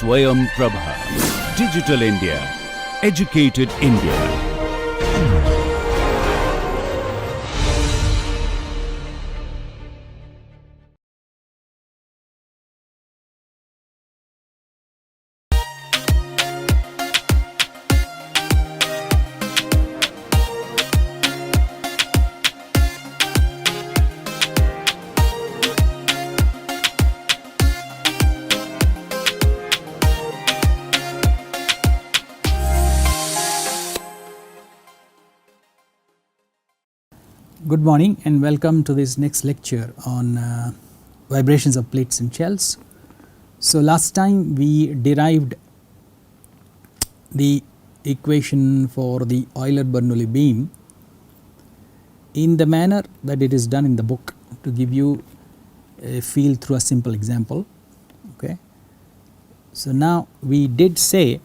Swayam Prabha. Digital India. Educated India. Good morning and welcome to this next lecture on vibrations of plates and shells. So last time we derived the equation for the Euler-Bernoulli beam in the manner that it is done in the book to give you a feel through a simple example. Okay. So now we did say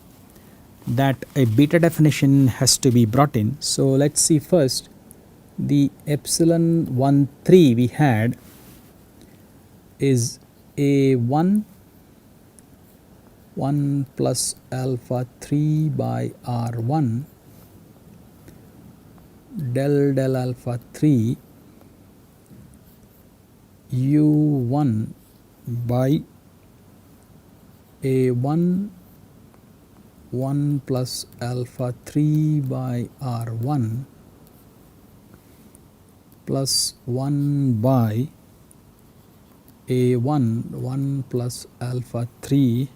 that a beta definition has to be brought in. So let us see first. The epsilon 1 3 we had is A1 1 plus alpha 3 by R1 del alpha 3 U1 by A1 1 plus alpha 3 by R1 plus 1 by A1 1 plus alpha 3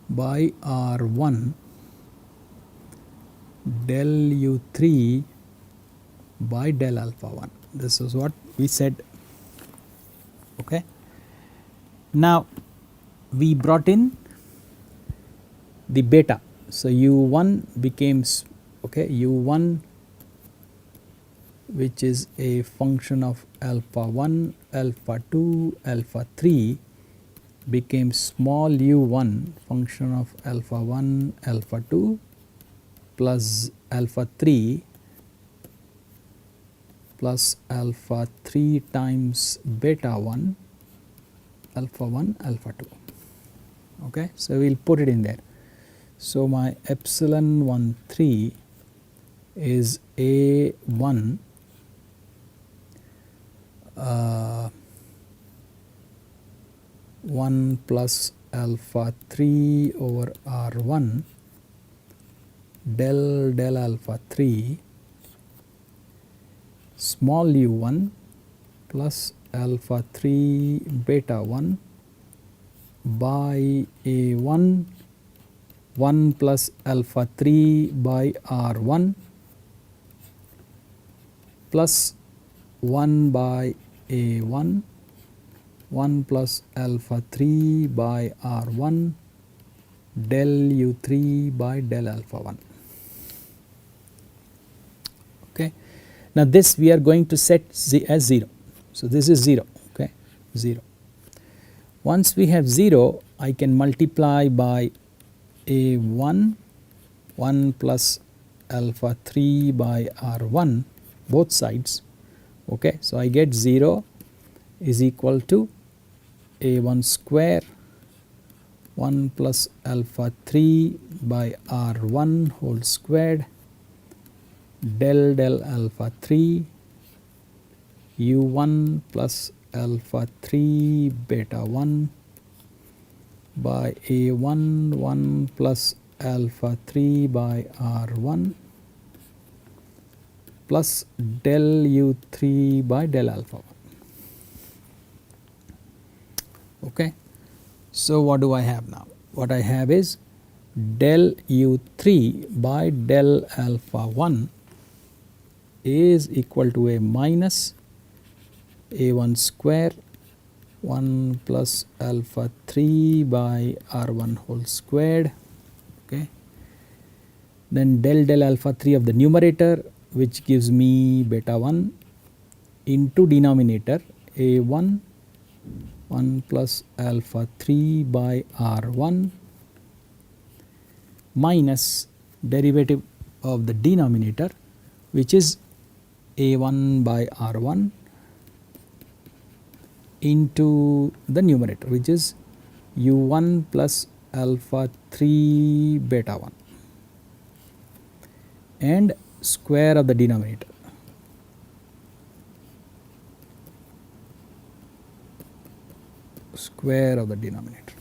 by R1 del U3 by del alpha 1. This is what we said. Okay. Now we brought in the beta. So U1 became U1, which is a function of alpha 1, alpha 2, alpha 3 became small u1 function of alpha 1, alpha 2 plus alpha 3 plus alpha 3 times beta 1, alpha 1, alpha 2. Okay. So we will put it in there. So my epsilon 1 3 is A1 1 plus alpha 3 over R1 del alpha 3 small u1 plus alpha 3 beta 1 by A1 1 plus alpha 3 by R1 plus 1 by A1 1 plus alpha 3 by R1 del U3 by del alpha 1. Okay. Now this we are going to set as 0. So this is 0. Okay. 0. Once we have 0, I can multiply by A1 1 plus alpha 3 by R1 both sides. Okay. So I get 0 is equal to A1 square 1 plus alpha 3 by R1 whole squared del alpha 3 U1 plus alpha 3 beta 1 by A1 1 plus alpha 3 by R1 plus del U3 by del alpha 1. Okay. So what do I have now? What I have is del U3 by del alpha 1 is equal to a minus A1 square 1 plus alpha 3 by R1 whole squared. Okay. Then del alpha 3 of the numerator, which gives me beta 1 into denominator A1 1 plus alpha 3 by R1 minus derivative of the denominator, which is A1 by R1 into the numerator, which is U1 plus alpha 3 beta 1 and square of the denominator. Square of the denominator.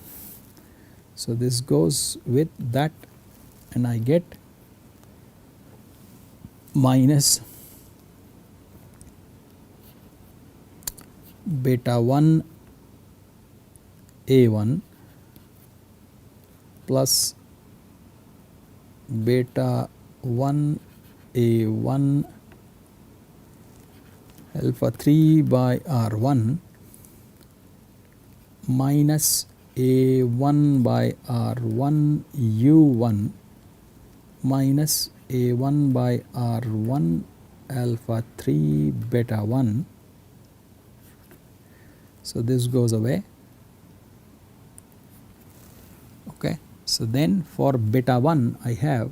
So this goes with that and I get minus beta 1 A1 plus beta 1 A1 alpha 3 by R1 minus A1 by R1 U1 minus A1 by R1 alpha 3 beta 1. So this goes away. Okay. So then for beta 1 I have,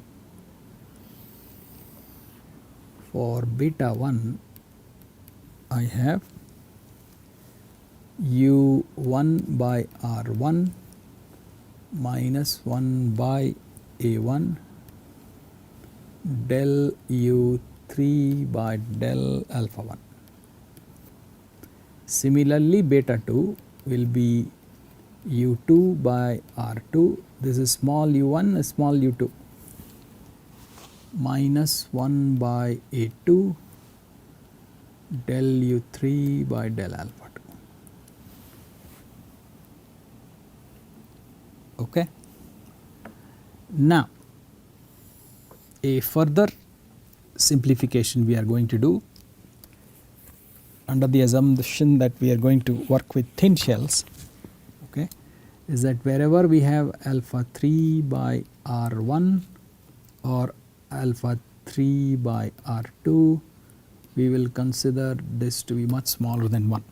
for beta 1 I have U1 by R1 minus 1 by A1 del U3 by del alpha 1. Similarly, beta 2 will be U2 by R2, this is small u1, small u2 minus 1 by A2 del U3 by del alpha 2. Okay. Now, a further simplification we are going to do under the assumption that we are going to work with thin shells, okay, is that wherever we have alpha 3 by R1 or alpha 3 by R2, we will consider this to be much smaller than 1.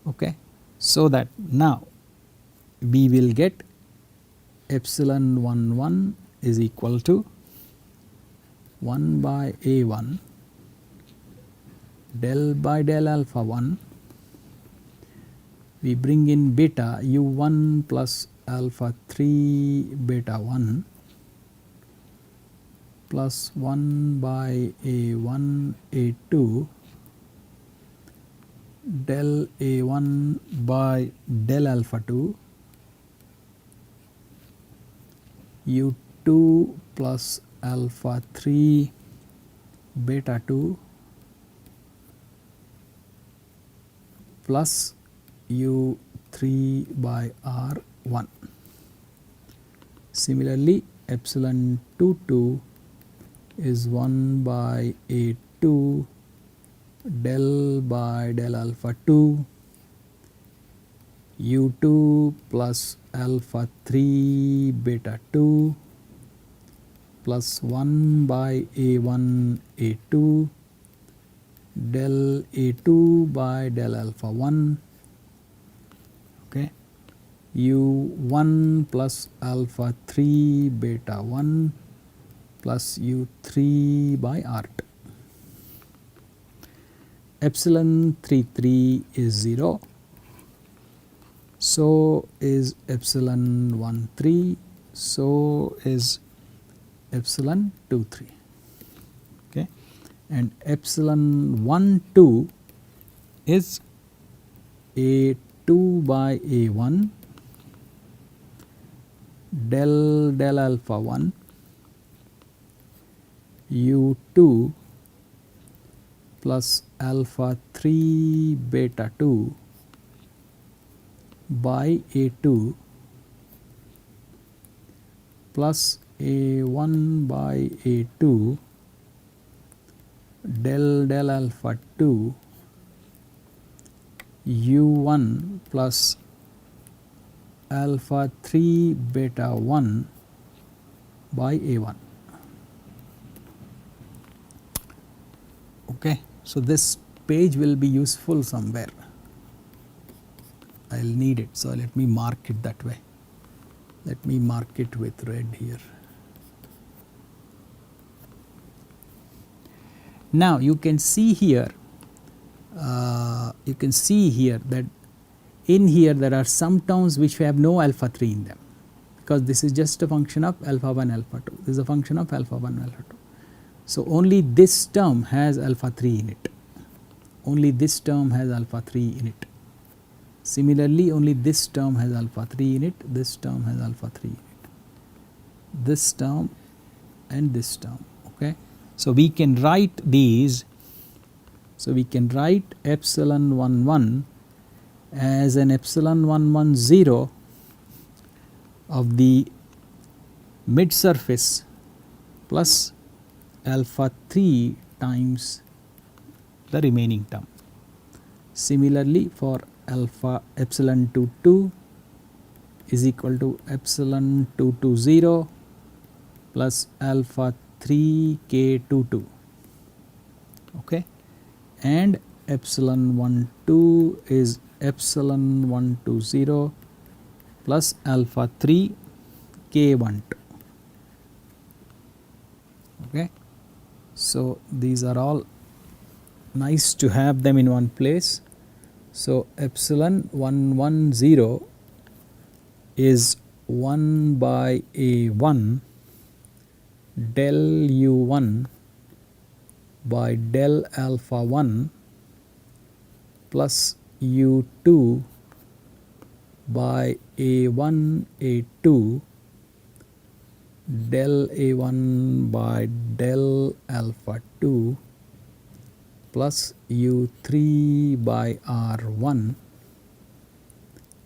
Okay. So that now we will get epsilon 1 1 is equal to 1 by A1 del by del alpha 1, we bring in beta U1 plus alpha 3 beta 1 plus 1 by A1 A2 del A1 by del alpha 2 U2 plus alpha 3 beta 2 plus U3 by R1. Similarly, epsilon 2 2 is 1 by A2 del by del alpha 2 U2 plus alpha 3 beta 2 plus 1 by A1 A2 del A2 by del alpha 1, okay, U1 plus alpha 3 beta 1 plus U3 by R2. Epsilon 3 3 is 0, so is epsilon 1 3, so is epsilon 2 3, okay, and epsilon 1 2 is A2 by A1 del alpha 1 U2 plus alpha 3 beta 2 by A2 plus A1 by A2 del alpha 2 U1 plus alpha 3 beta 1 by A1. Okay. So this page will be useful somewhere. I will need it. So let me mark it that way. Let me mark it with red here. Now you can see here that in here there are some terms which have no alpha 3 in them, because this is just a function of alpha 1 alpha 2, this is a function of alpha 1 alpha 2. So, only this term has alpha 3 in it, only this term has alpha 3 in it. Similarly, only this term has alpha 3 in it, this term has alpha 3 in it, this term and this term. Okay. So, we can write these, so we can write epsilon 1 1 as an epsilon 1 1 0 of the mid surface plus alpha 3 times the remaining term. Similarly, for alpha epsilon 2 2 is equal to epsilon 2 2 0 plus alpha 3 k 2 2. Okay. And epsilon 1 2 is epsilon 1 2 0 plus alpha 3 k 1 2. Okay. So, these are all nice to have them in one place. So, epsilon 1 1 0 is 1 by a 1 del u 1 by del alpha 1 plus u 2 by a 1 a 2 del a 1 by del alpha 2 plus u 3 by r 1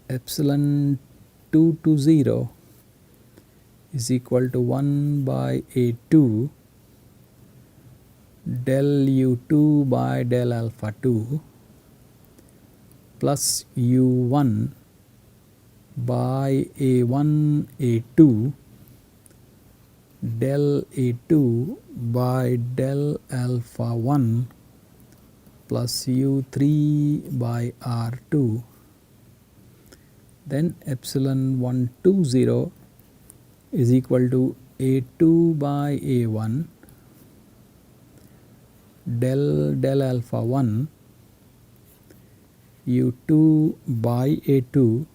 epsilon 2 to 0 is equal to 1 by a 2 del u 2 by del alpha 2 plus u 1 by a 1 a 2 del a 2 by del alpha 1 plus u 3 by r 2. Then epsilon 1 2 0 is equal to a 2 by a 1 del alpha 1 u 2 by a 2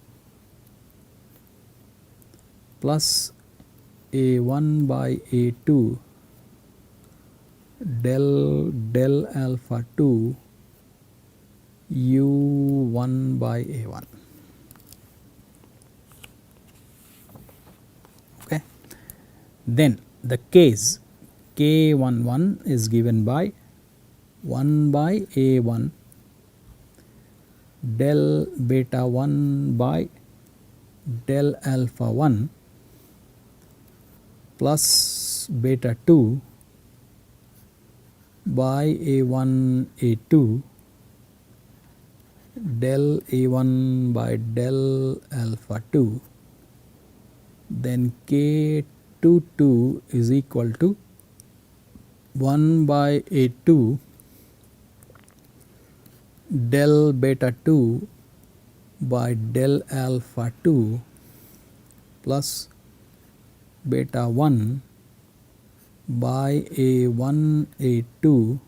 plus a 1 by a 2 del alpha 2 u 1 by a 1. Okay. Then the case k 1 1 is given by 1 by a 1 del beta 1 by del alpha 1 plus beta 2 by a 1 a 2 del a 1 by del alpha 2, then k 2 2 is equal to 1 by a 2 del beta 2 by del alpha 2 plus beta 1 by a 1 a 2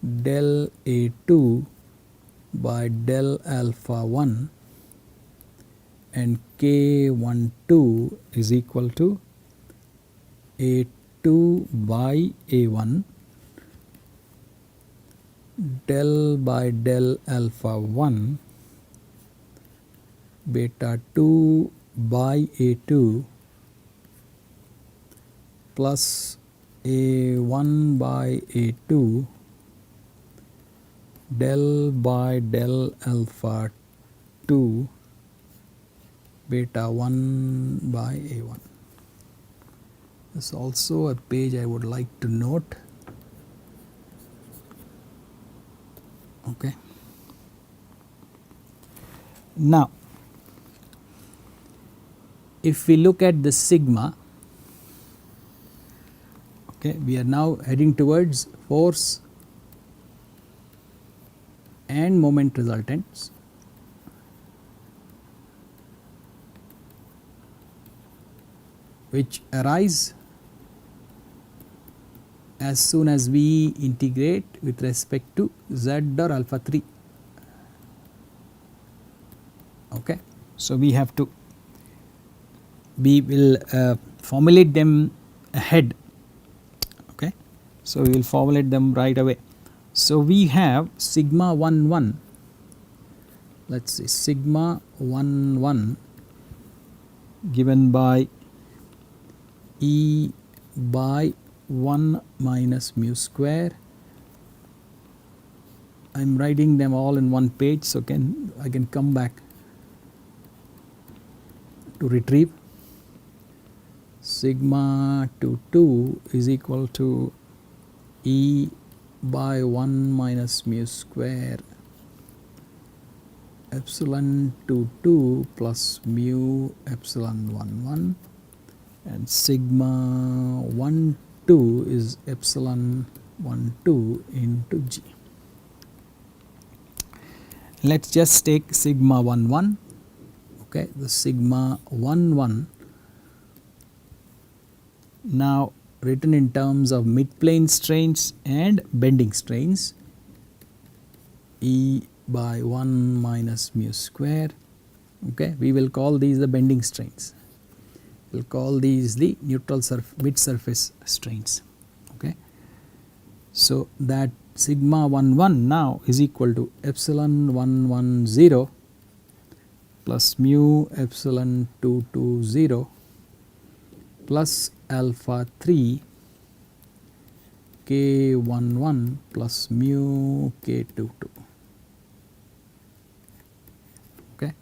del a 2 by del alpha 1, and k 1 2 is equal to a 2 by a 1 del by del alpha 1 beta 2 by a 2 plus a 1 by a 2 del by del alpha 2 beta 1 by a 1. This is also a page I would like to note. Okay. Now, if we look at the sigma, okay, we are now heading towards force and moment resultants. Which arise as soon as we integrate with respect to z or alpha 3. Okay. So, we have to, we will formulate them ahead. Okay. So, we will formulate them right away. So, we have sigma 1 1, let us see, sigma 1 1 given by E by 1 minus mu square. I am writing them all in one page, so I can come back to retrieve. Sigma 2 2 is equal to E by 1 minus mu square epsilon 2 2 plus mu epsilon 1 1, and sigma 1 2 is epsilon 1 2 into G. Let us just take sigma 1 1. Okay, the sigma 1 1 now written in terms of mid-plane strains and bending strains, E by 1 minus mu square. Okay, we will call these the bending strains. We will call these the neutral mid surface strains. Okay. So, that sigma 1 1 now is equal to epsilon 1 1 0 plus mu epsilon 2 2 0 plus alpha 3 k 1 1 plus mu k 2 2. Okay.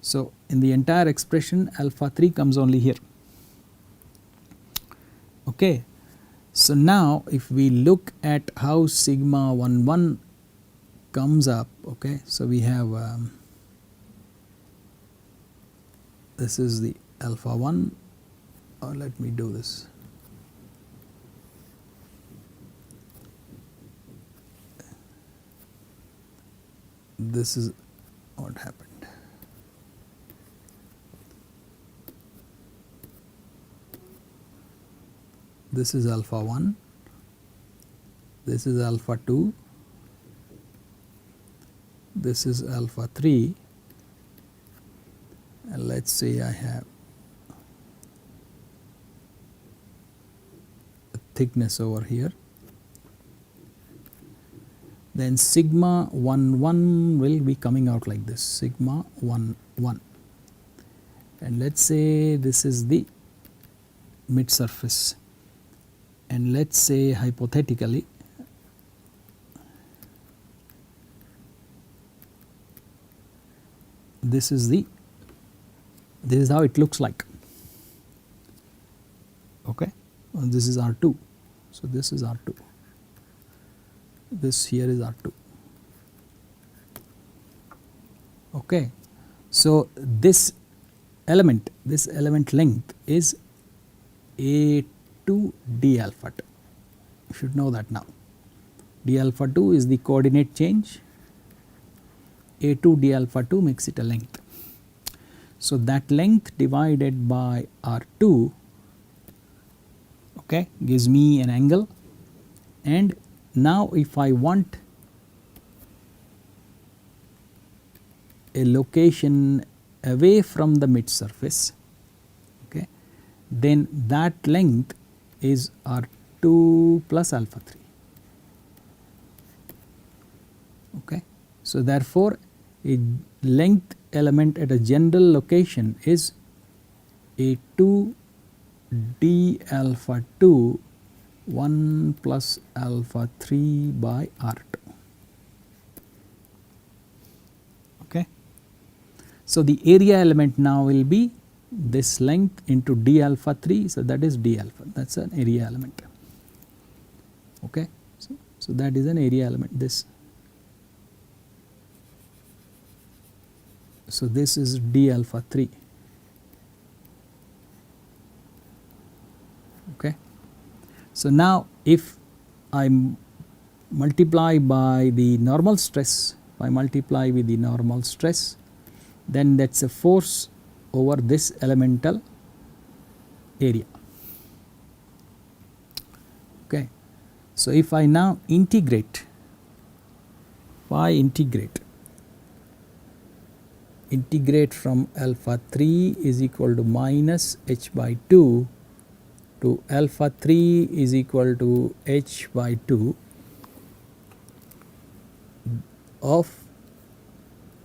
So, in the entire expression alpha 3 comes only here. Okay. So, now if we look at how sigma 1 1 comes up, okay, so we have this is the alpha 1, or let me do this. This is what happened. This is alpha 1, this is alpha 2, this is alpha 3, and let us say I have a thickness over here. Then sigma 1 1 will be coming out like this, sigma 1 1, and let us say this is the mid surface, and let us say hypothetically this is how it looks like. Okay, and this is R2. So, this is R2, this here is R2. Okay. So, this element length is A2 d alpha 2. You should know that now. D alpha 2 is the coordinate change, A2 d alpha 2 makes it a length. So, that length divided by R2, okay, gives me an angle. And now if I want a location away from the mid surface, okay, then that length is R2 plus alpha 3. Okay. So, therefore, a length element at a general location is A2 d alpha 2 1 plus alpha 3 by R2. Okay. So, the area element now will be this length into d alpha 3. So, that is d alpha, that is an area element. Okay. So, that is an area element, this. So, this is d alpha 3. Okay. So, now if I multiply by the normal stress, then that is a force over this elemental area. Okay. So, if I now integrate, integrate from alpha 3 is equal to minus h by 2 to alpha 3 is equal to h by 2 of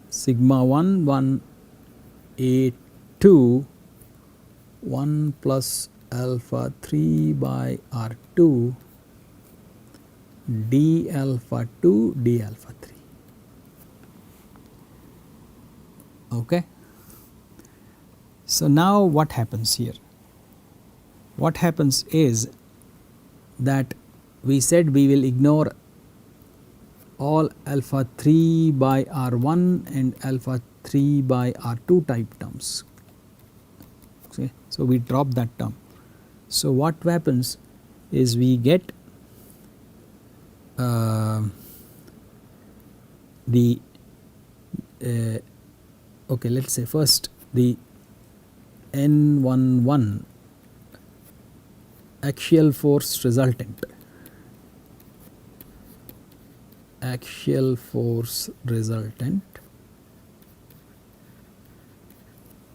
sigma 1 1 a 2 1 plus alpha 3 by r 2 d alpha 2 d alpha 3. Okay. So now what happens here? What happens is that we said we will ignore all alpha 3 by r1 and alpha 3 by r2 type terms. Okay. So we drop that term. So what happens is we get okay, let us say first the N11 axial force resultant. Axial force resultant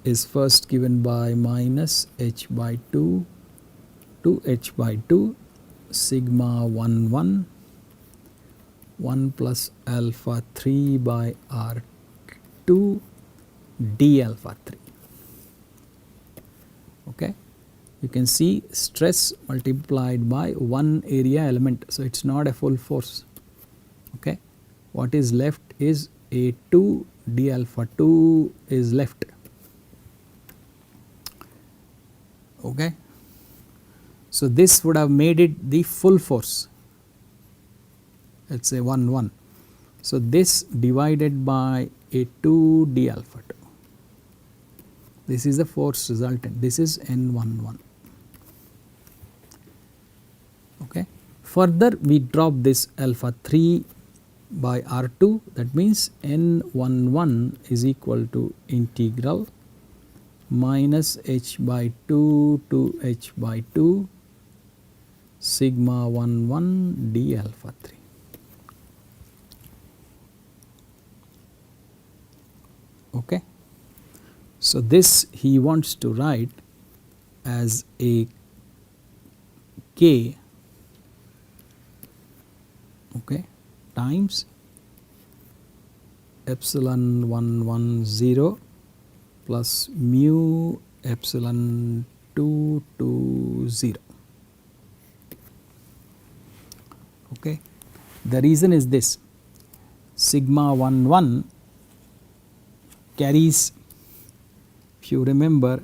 is first given by minus h by 2 to h by 2 sigma 1 1 1 plus alpha 3 by r 2 d alpha 3. Okay. You can see stress multiplied by one area element. So it is not a full force. Okay. What is left is A2 d alpha 2 is left. Okay. So this would have made it the full force, let us say 1 1. So this divided by A2 d alpha 2, this is the force resultant, this is N11. Okay. Further we drop this alpha 3 by R2, that means N11 is equal to integral minus h by 2 to h by 2 sigma 1 1 d alpha 3. Okay. So this he wants to write as a k, okay, times epsilon 1 1 0 plus mu epsilon 2 2 0. Okay. The reason is this: sigma 1 1 carries, if you remember,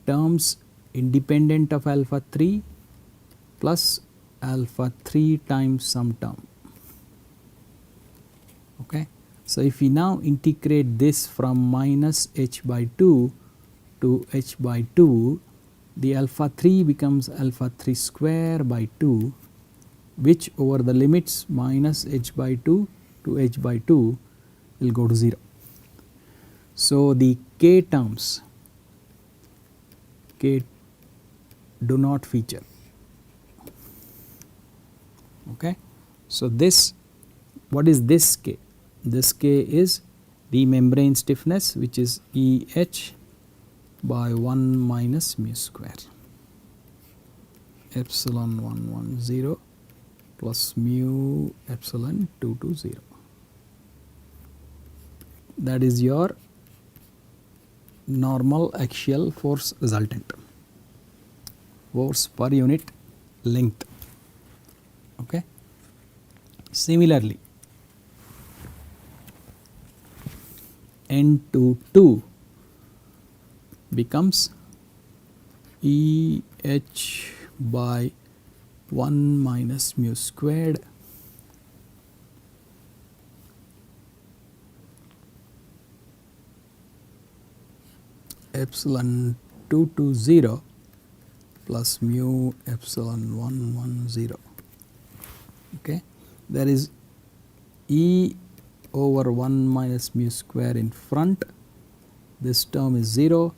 terms independent of alpha 3 plus alpha 3 times some term. Okay. So if we now integrate this from minus h by 2 to h by 2, the alpha 3 becomes alpha 3 square by 2, which over the limits minus h by 2 to h by 2 will go to 0. So the k terms, k do not feature. Okay. So this, what is this k? This k is the membrane stiffness, which is EH by 1 minus mu square epsilon 1 1 0 plus mu epsilon 2 2 0. That is your normal axial force resultant, force per unit length. Okay. Similarly, N22 becomes EH by 1 minus mu squared epsilon 2 to 0 plus mu epsilon 1 1 0. Okay. There is E over 1 minus mu square in front, this term is 0,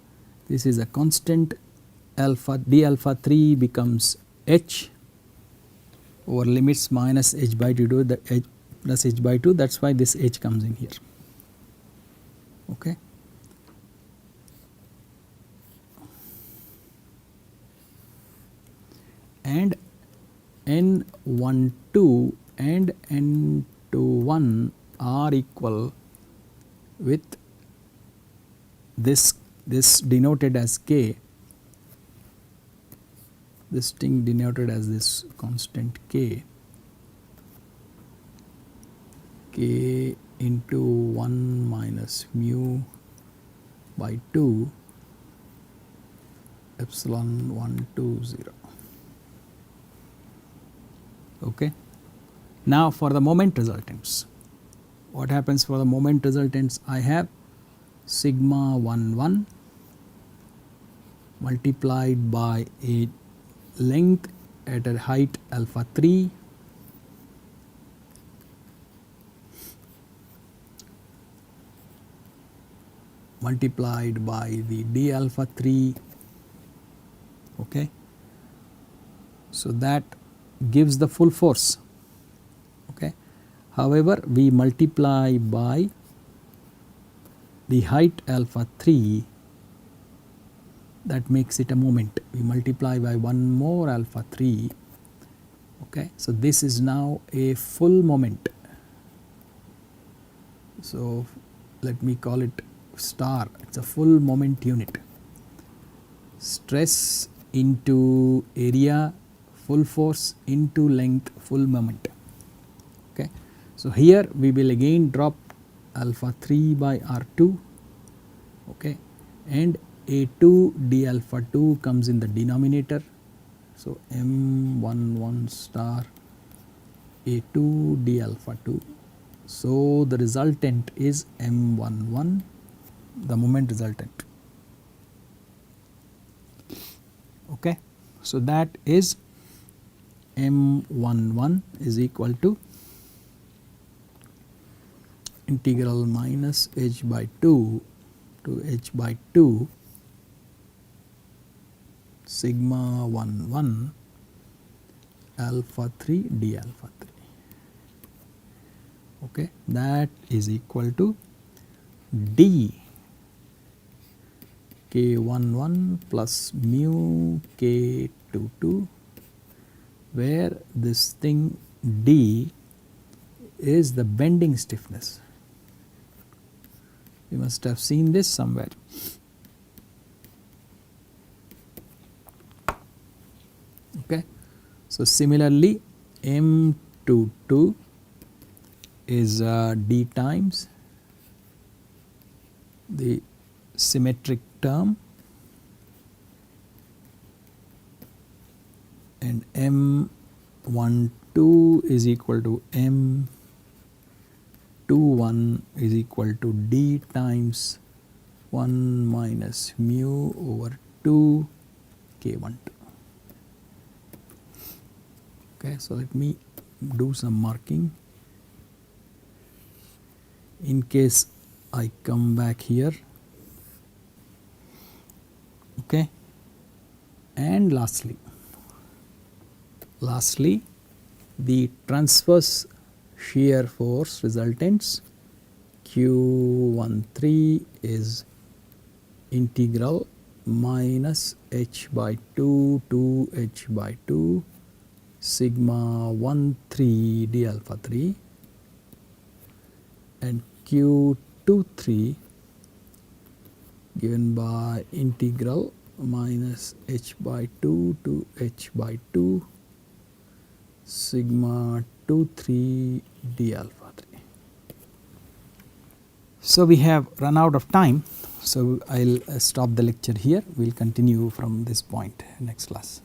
this is a constant, alpha d alpha 3 becomes h over limits minus h by 2 the h plus h by 2, that is why this h comes in here. Okay. and N12 and N21 are equal with this denoted as K, this thing denoted as this constant K into 1 minus mu by 2 epsilon 1 to 0. Okay. Now for the moment resultants, what happens for the moment resultants? I have sigma 1 multiplied by a length at a height alpha 3 multiplied by the d alpha 3. Okay. So that gives the full force. Okay. However, we multiply by the height alpha 3, that makes it a moment. We multiply by one more alpha 3. Okay. So this is now a full moment. So let me call it star, it is a full moment unit. Stress into area, full force into length, full moment. Okay. So here we will again drop alpha 3 by R2, okay, and A2 d alpha 2 comes in the denominator. So M11 star A2 d alpha 2. So the resultant is M11, the moment resultant. Okay. So that is M11 is equal to integral minus h by 2 to h by 2 sigma 11 alpha 3 d alpha 3. Okay. That is equal to d K11 plus mu K22, where this thing d is the bending stiffness. You must have seen this somewhere. Okay. So similarly M22 is d times the symmetric term, and M12 is equal to M21 is equal to d times 1 minus mu over 2 K12. Okay, so let me do some marking in case I come back here. Okay. And lastly the transverse shear force resultants Q13 is integral minus h by 2 to h by 2 sigma 13 d alpha 3, and Q23 given by integral minus h by 2 to h by 2 sigma 23 d alpha 3. So we have run out of time, so I will stop the lecture here. We will continue from this point next class.